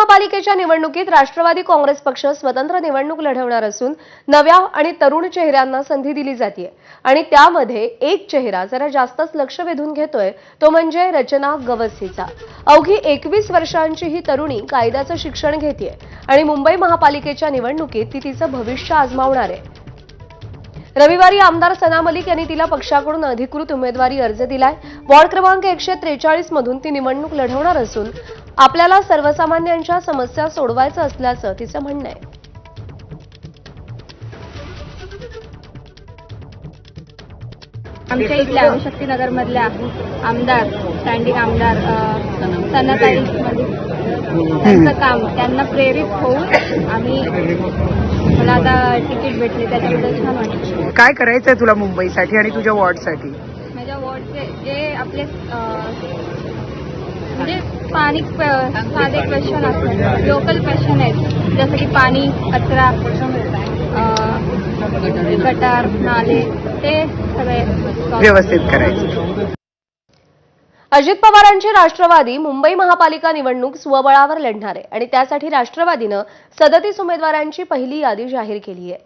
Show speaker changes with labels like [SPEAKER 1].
[SPEAKER 1] महापालिकेच्या निवडणुकीत राष्ट्रवादी काँग्रेस पक्ष स्वतंत्र निवडणूक लढवणार असून नव्या आणि तरुण चेहऱ्यांना संधी दिली जाते आणि त्यामध्ये एक चेहरा जरा जास्तच लक्ष वेधून घेतोय तो म्हणजे रचना गवसीचा। अवघी 21 वर्षांची ही तरुणी कायद्याचं शिक्षण घेतेय आणि मुंबई महापालिकेच्या निवडणुकीत ती तिचं भविष्य आजमावणार आहे। रविवारी आमदार सना मलिक यांनी तिला पक्षाकडून अधिकृत उमेदवारी अर्ज दिलाय। वॉर्ड क्रमांक 143 मधून ती निवडणूक लढवणार असून आपल्याला सर्वसामान्यांच्या समस्या सोडवायचं असल्याचं तिचं म्हणणं आहे।
[SPEAKER 2] आमच्या इथल्या शक्तीनगर मधल्या आमदार स्टँडिंग आमदार सनाताई मलिक त्यांचं काम त्यांना प्रेरित होऊन आम्ही मला आता तिकीट भेटले त्याच्याबद्दल छान वाटतं।
[SPEAKER 3] काय करायचंय तुला मुंबईसाठी आणि तुझ्या वॉर्डसाठी?
[SPEAKER 2] माझ्या वॉर्डचे जे आपले म्हणजे स्थानिक साधे क्वेश्चन असतात, लोकल क्वेश्चन आहेत, जसं की पाणी, कचरा, गटार, नाले, ते सगळे
[SPEAKER 3] व्यवस्थित करायचे।
[SPEAKER 1] अजित पवारांची राष्ट्रवादी मुंबई महापालिका निवडणूक स्वबळावर लढणार आहे आणि त्यासाठी राष्ट्रवादीनं 37 उमेदवारांची पहिली यादी जाहीर केली आहे।